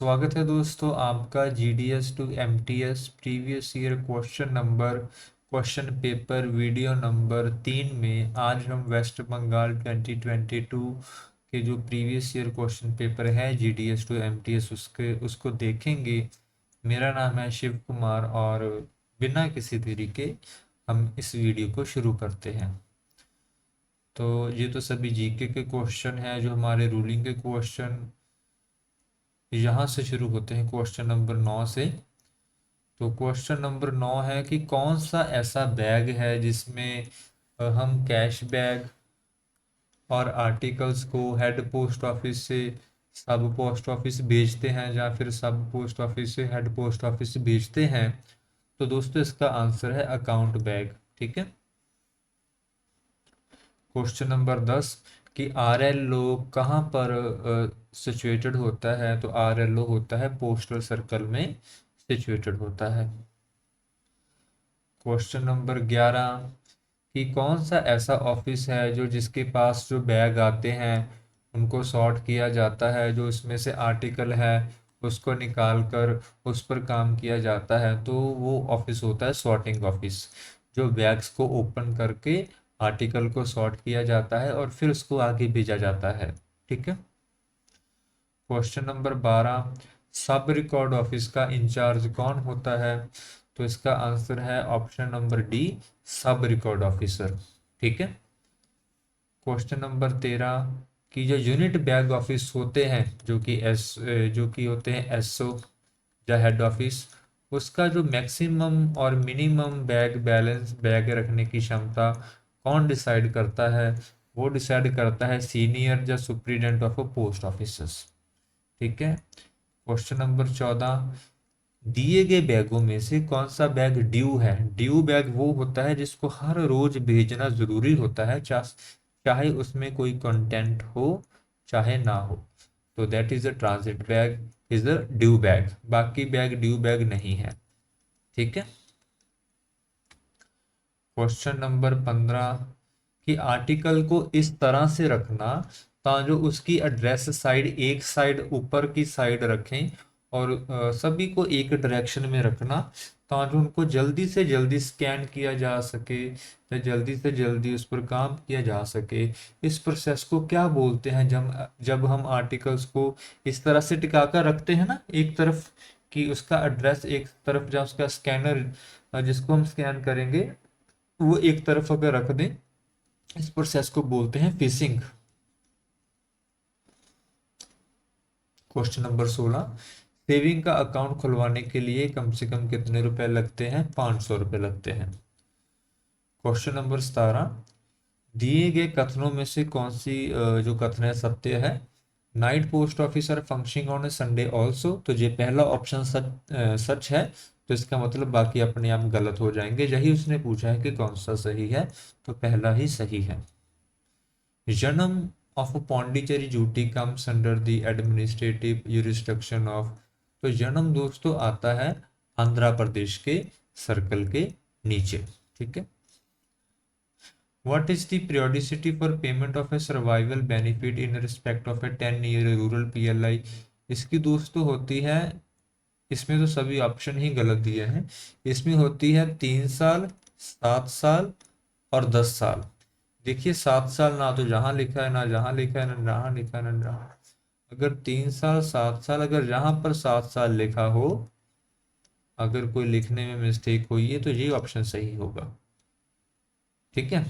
स्वागत है दोस्तों आपका GDS to MTS previous year question paper video number 3 में। आज हम वेस्ट बंगाल 2022 के जो प्रीवियस ईयर क्वेश्चन पेपर है जीडीएस टू एमटीएस उसको देखेंगे। मेरा नाम है शिव कुमार और बिना किसी देरी के हम इस वीडियो को शुरू करते हैं। तो ये तो सभी जीके के क्वेश्चन हैं जो हमारे रूलिंग के क्वेश्चन यहाँ से शुरू होते हैं क्वेश्चन नंबर 9 से। तो क्वेश्चन नंबर 9 है कि कौन सा ऐसा बैग है जिसमें हम कैश बैग और आर्टिकल्स को हेड पोस्ट ऑफिस से सब पोस्ट ऑफिस भेजते हैं या फिर सब पोस्ट ऑफिस से हेड पोस्ट ऑफिस भेजते हैं। तो दोस्तों इसका आंसर है अकाउंट बैग। ठीक है। क्वेश्चन नंबर 10 कि आर एल ओ कहाँ पर सिचुएटेड होता है। तो आर एल ओ होता है पोस्टल सर्कल में सिचुएटेड होता है। क्वेश्चन नंबर 11 कि कौन सा ऐसा ऑफिस है जो जिसके पास जो बैग आते हैं उनको सॉर्ट किया जाता है, जो उसमें से आर्टिकल है उसको निकाल कर उस पर काम किया जाता है। तो वो ऑफिस होता है सॉर्टिंग ऑफिस, जो बैग्स को ओपन करके आर्टिकल को सॉर्ट किया जाता है और फिर उसको आगे भेजा जाता है। ठीक है। क्वेश्चन नंबर 12 सब रिकॉर्ड ऑफिस का इंचार्ज कौन होता है। तो इसका आंसर है ऑप्शन नंबर डी, सब रिकॉर्ड ऑफिसर। ठीक है। क्वेश्चन नंबर 13 कि जो यूनिट बैग ऑफिस होते हैं जो कि होते हैं एसओ या हेड ऑफिस, उसका जो मैक्सिमम और मिनिमम बैग बैलेंस बैग रखने की क्षमता कौन डिसाइड करता है। वो डिसाइड करता है सीनियर या सुप्रीडेंट ऑफ पोस्ट ऑफिसर्स। ठीक है। क्वेश्चन नंबर 14 दिए गए बैगों में से कौन सा बैग ड्यू है। ड्यू बैग वो होता है जिसको हर रोज भेजना जरूरी होता है, चाहे उसमें कोई कंटेंट हो चाहे ना हो। तो that is a transit bag, is a due bag. बाकी बैग ड्यू बैग नहीं है। ठीक है। क्वेश्चन नंबर 15 कि आर्टिकल को इस तरह से रखना ताकि उसकी एड्रेस साइड एक साइड ऊपर की साइड रखें और सभी को एक डायरेक्शन में रखना ताकि उनको जल्दी से जल्दी स्कैन किया जा सके या जल्दी से जल्दी उस पर काम किया जा सके। इस प्रोसेस को क्या बोलते हैं जब जब हम आर्टिकल्स को इस तरह से टिका कर रखते हैं ना एक तरफ, कि उसका एड्रेस एक तरफ जहाँ उसका स्कैनर जिसको हम स्कैन करेंगे वो एक तरफ अगर रख दें, इस प्रोसेस को बोलते हैं फिशिंग। क्वेश्चन नंबर 16 सेविंग का अकाउंट खुलवाने के लिए कम से कम कितने रुपए लगते हैं। 500 रुपए लगते हैं। क्वेश्चन नंबर 17 दिए गए कथनों में से कौन सी जो कथन है सत्य है। Night post office are functioning on a Sunday also. तो ये पहला ऑप्शन सच है। तो इसका मतलब बाकी अपने आप गलत हो जाएंगे। यही उसने पूछा है कि कौन सा सही है, तो पहला ही सही है। Yanam of Pondicherry UT comes under the administrative jurisdiction of. तो जन्म दोस्तों आता है आंध्र प्रदेश के सर्कल के नीचे। ठीक है। What is the periodicity for payment of a survival benefit in respect of a 10-year rural PLI? इसकी दोस्तों होती है, इसमें तो सभी ऑप्शन ही गलत दिए हैं। इसमें होती है 3 साल, 7 साल और 10 साल। देखिए 7 साल ना तो जहां लिखा है, ना जहां लिखा है, ना जहां लिखा है, ना जहां। अगर 3 साल 7 साल, अगर जहां पर 7 साल लिखा हो, अगर कोई लिखने में मिस्टेक हुई है तो ये ऑप्शन सही होगा। ठीक है।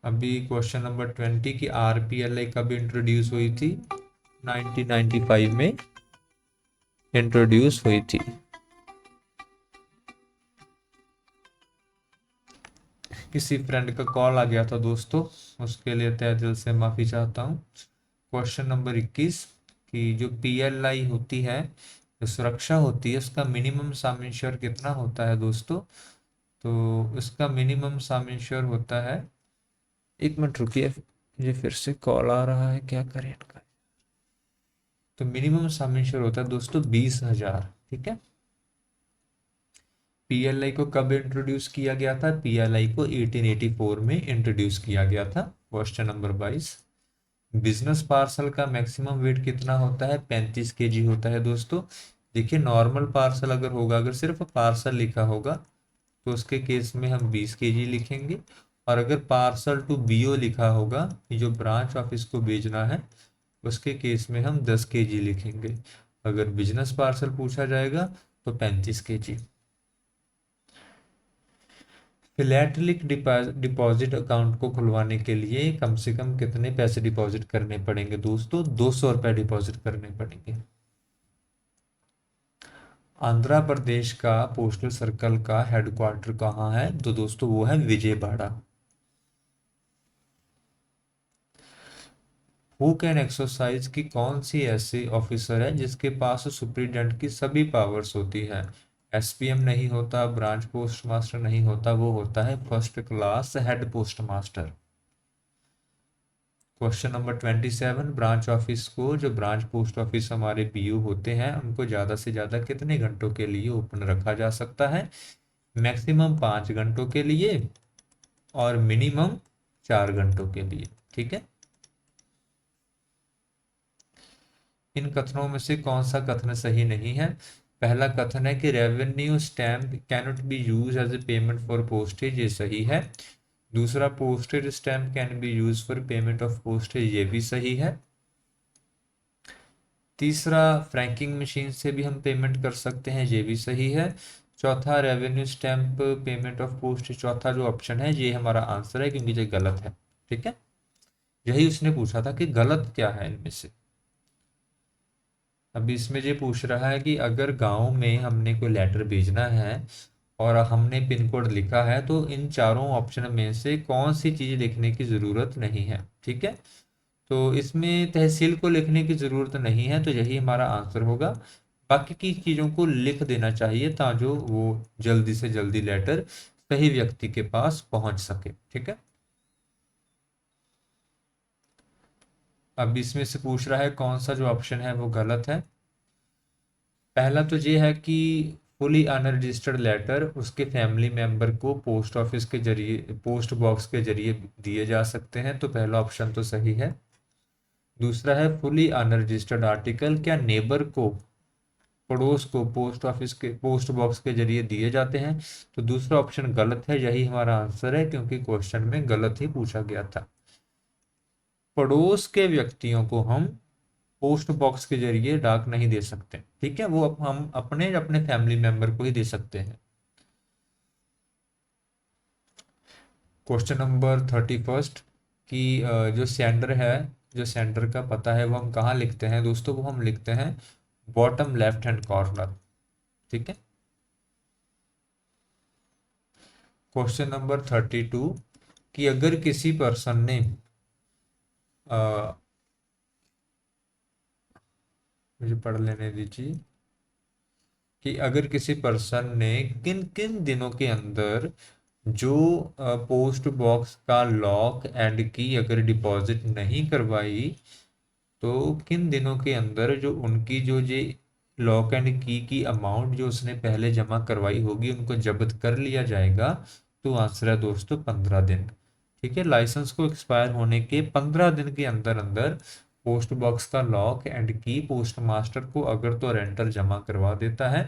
अभी क्वेश्चन नंबर 20 की आरपीएलआई कब इंट्रोड्यूस हुई थी। 1995 में इंट्रोड्यूस हुई थी। किसी फ्रेंड का कॉल आ गया था दोस्तों, उसके लिए तहे दिल से माफी चाहता हूँ। क्वेश्चन नंबर 21 कि जो पीएलआई होती है, जो सुरक्षा होती है, उसका मिनिमम सम इंश्योर कितना होता है दोस्तों। तो उसका मिनिमम सम इंश्योर होता है, एक मिनट रुकिए, मुझे फिर से कॉल आ रहा है, क्या करें इनका। तो मिनिमम सम इंश्योर होता है दोस्तों 20,000। ठीक है। पीएलआई को कब इंट्रोड्यूस किया गया था। पीएलआई को 1884 में इंट्रोड्यूस किया गया था। क्वेश्चन नंबर 22, बिजनेस पार्सल का मैक्सिमम वेट कितना होता है? 35 kg होता है दोस्तों। देखिए नॉर्मल पार्सल अगर होगा, अगर सिर्फ पार्सल लिखा होगा तो उसके केस में हम 20 kg लिखेंगे, और अगर पार्सल टू बीओ लिखा होगा कि जो ब्रांच ऑफिस को भेजना है, उसके केस में हम 10 kg लिखेंगे। अगर बिजनेस पार्सल पूछा जाएगा तो 35 kg। फिलैटलिक डिपॉजिट अकाउंट को खुलवाने के लिए कम से कम कितने पैसे डिपॉजिट करने पड़ेंगे दोस्तों? 200 रुपये डिपॉजिट करने पड़ेंगे। आंध्र प्रदेश का पोस्टल सर्कल का हेडक्वार्टर कहाँ है? तो दोस्तों वो है विजयवाड़ा। हु कैन एक्सरसाइज की कौन सी ऐसी ऑफिसर है जिसके पास सुप्रीडेंट की सभी पावर्स होती है? एसपीएम नहीं होता, ब्रांच पोस्ट मास्टर नहीं होता, वो होता है first class head post master. Question number 27, branch office को, जो ब्रांच पोस्ट ऑफिस हमारे पीयू होते हैं, उनको ज़्यादा से ज़्यादा कितने घंटों के लिए ओपन रखा जा सकता है? मैक्सिमम 5 घंटों के लिए और मिनिमम 4 घंटों के लिए। ठीक है। इन कथनों में से कौन सा कथन सही नहीं है? पहला कथन है कि revenue stamp cannot be use as a payment for postage, ये सही है। दूसरा, postage stamp can be use for payment of postage, ये भी सही है। तीसरा, फ्रैंकिंग मशीन से भी हम पेमेंट कर सकते हैं, ये भी सही है। चौथा, revenue stamp payment of postage, चौथा जो ऑप्शन है ये हमारा आंसर है, क्योंकि ये गलत है। ठीक है, यही उसने पूछा था कि गलत क्या है इनमें से। अभी इसमें ये पूछ रहा है कि अगर गांव में हमने कोई लेटर भेजना है और हमने पिन कोड लिखा है, तो इन चारों ऑप्शन में से कौन सी चीज लिखने की जरूरत नहीं है? ठीक है, तो इसमें तहसील को लिखने की जरूरत नहीं है, तो यही हमारा आंसर होगा। बाकी की चीजों को लिख देना चाहिए ताकि वो जल्दी से जल्दी लेटर सही व्यक्ति के पास पहुंच सके। ठीक है, अब इसमें से पूछ रहा है कौन सा जो ऑप्शन है वो गलत है। पहला तो ये है कि फुली अनरजिस्टर्ड लेटर उसके फैमिली मेंबर को पोस्ट ऑफिस के जरिए, पोस्ट बॉक्स के जरिए दिए जा सकते हैं, तो पहला ऑप्शन तो सही है। दूसरा है फुली अनरजिस्टर्ड आर्टिकल क्या नेबर को, पड़ोस को पोस्ट ऑफिस के पोस्ट बॉक्स के जरिए दिए जाते हैं, तो दूसरा ऑप्शन गलत है, यही हमारा आंसर है, क्योंकि क्वेश्चन में गलत ही पूछा गया था। पड़ोस के व्यक्तियों को हम पोस्ट बॉक्स के जरिए डाक नहीं दे सकते। ठीक है, वो हम अपने अपने फैमिली मेंबर को ही दे सकते हैं। क्वेश्चन नंबर 31, कि जो सेंडर है, जो सेंडर का पता है वो हम कहाँ लिखते हैं दोस्तों? वो हम लिखते हैं बॉटम लेफ्ट हैंड कॉर्नर। ठीक है। क्वेश्चन नंबर 32, कि अगर किसी पर्सन ने मुझे पढ़ लेने दीजिए, कि अगर किसी पर्सन ने किन किन दिनों के अंदर जो पोस्ट बॉक्स का लॉक एंड की अगर डिपॉजिट नहीं करवाई, तो किन दिनों के अंदर जो उनकी जो ये लॉक एंड की अमाउंट जो उसने पहले जमा करवाई होगी उनको जब्त कर लिया जाएगा? तो आंसर है दोस्तों 15 दिन। ठीक है, लाइसेंस को एक्सपायर होने के 15 दिन के अंदर अंदर पोस्ट बॉक्स का लॉक एंड की पोस्ट मास्टर को अगर तो रेंटर जमा करवा देता है,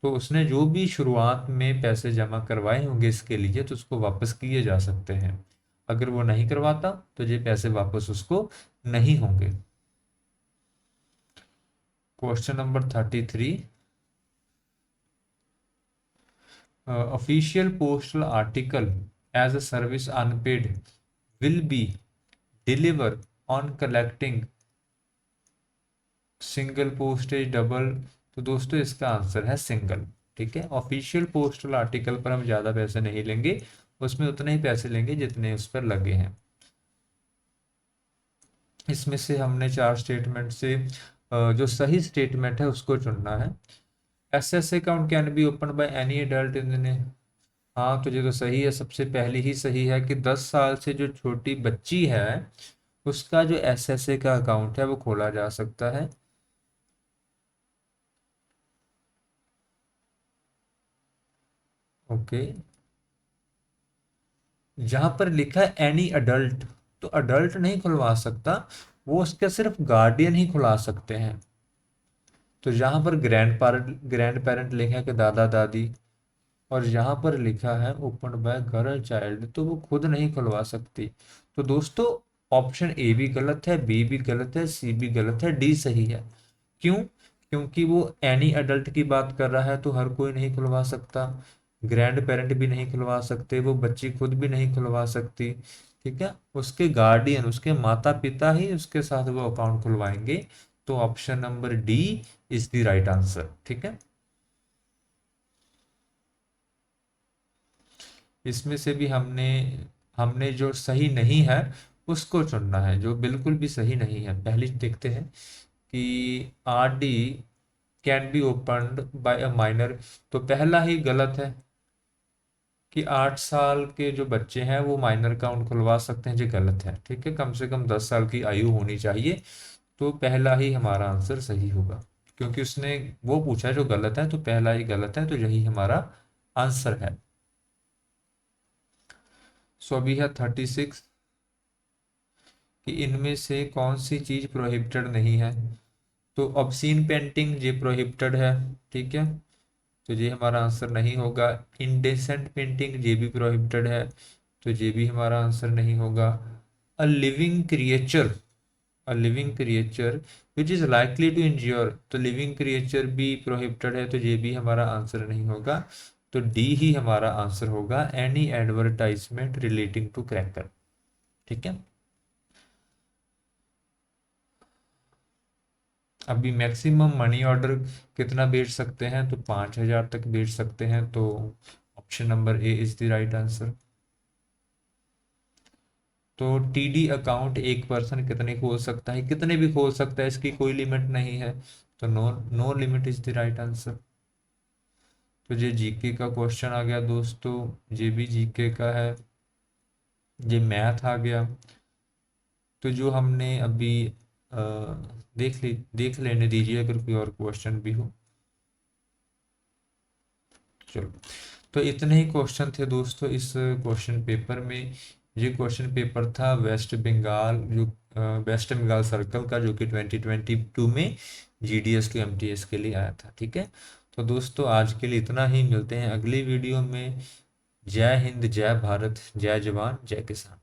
तो उसने जो भी शुरुआत में पैसे जमा करवाए होंगे इसके लिए, तो उसको वापस किए जा सकते हैं। अगर वो नहीं करवाता तो ये पैसे वापस उसको नहीं होंगे। Question number 33, official postal article as a service unpaid will be deliver on collecting single postage double, तो दोस्तों इसका आंसर है सिंगल। ठीक है, ऑफिशियल पोस्टल आर्टिकल पर हम ज़्यादा पैसे नहीं लेंगे, उसमें उतने ही पैसे लेंगे जितने उस पर लगे हैं। इसमें से हमने चार स्टेटमेंट से जो सही स्टेटमेंट है उसको चुनना है। S account can be open by any adult इन, हाँ तो ये तो सही है, सबसे पहली ही सही है कि 10 साल से जो छोटी बच्ची है उसका जो एसएसए का अकाउंट है वो खोला जा सकता है। ओके, जहां पर लिखा है एनी अडल्ट, तो अडल्ट नहीं खुलवा सकता, वो उसके सिर्फ गार्डियन ही खुला सकते हैं। तो यहाँ पर ग्रैंड पेरेंट लिखे हैं कि दादा दादी, और यहाँ पर लिखा है ओपन बाय गर्ल चाइल्ड, तो वो खुद नहीं खुलवा सकती। तो दोस्तों ऑप्शन ए भी गलत है, बी भी गलत है, सी भी गलत है, डी सही है। क्यों? क्योंकि वो एनी अडल्ट की बात कर रहा है, तो हर कोई नहीं खुलवा सकता। ग्रैंड पेरेंट भी नहीं खुलवा सकते, वो बच्ची खुद भी नहीं खुलवा सकती। ठीक है, उसके गार्डियन, उसके माता पिता ही उसके साथ वो अकाउंट खुलवाएंगे। तो option number D is the right answer. ठीक है, इसमें से भी हमने हमने जो सही नहीं है उसको चुनना है, जो बिल्कुल भी सही नहीं है। पहले देखते हैं कि R D can be opened by a minor, तो पहला ही गलत है कि 8 साल के जो बच्चे हैं वो माइनर अकाउंट खुलवा सकते हैं, जो गलत है। ठीक है, कम से कम 10 साल की आयु होनी चाहिए। तो पहला ही हमारा आंसर सही होगा, क्योंकि उसने वो पूछा जो गलत है, तो पहला ही गलत है, तो यही हमारा आंसर है। सो अभी है 36 कि इनमें से कौन सी चीज प्रोहिबिटेड नहीं है। तो ऑब्सीन पेंटिंग ये प्रोहिबिटेड है। ठीक है, तो ये हमारा आंसर नहीं होगा। इंडेसेंट पेंटिंग ये भी प्रोहिबिटेड है, तो ये भी हमारा आंसर नहीं होगा। A living creature, a living creature which is likely to injure, तो लिविंग क्रिएचर भी प्रोहिबिटेड है, तो ये भी हमारा आंसर नहीं होगा। तो डी ही हमारा आंसर होगा, any advertisement relating to cracker. ठीक है, अभी मैक्सिमम मनी ऑर्डर कितना बेच सकते हैं, तो 5,000 तक बेच सकते हैं। तो option number A is the right answer. तो टीडी अकाउंट एक पर्सन कितने खोल सकता है, कितने भी खोल सकता है, इसकी कोई लिमिट नहीं है। तो no, no limit is the right answer. तो ये जीके का क्वेश्चन आ गया दोस्तों, ये भी जीके का है। ये मैथ आ गया। तो जो हमने अभी देख लेने दीजिए, अगर कोई और क्वेश्चन भी हो। चलो, तो इतने ही क्वेश्चन थे दोस्तों इस क्वेश्चन पेपर में। ये क्वेश्चन पेपर था वेस्ट बंगाल, जो वेस्ट बंगाल सर्कल का, जो कि 2022 में जीडीएस टू एमटीएस के लिए आया था। ठीक है, तो दोस्तों आज के लिए इतना ही, मिलते हैं अगली वीडियो में। जय हिंद, जय भारत, जय जवान, जय किसान।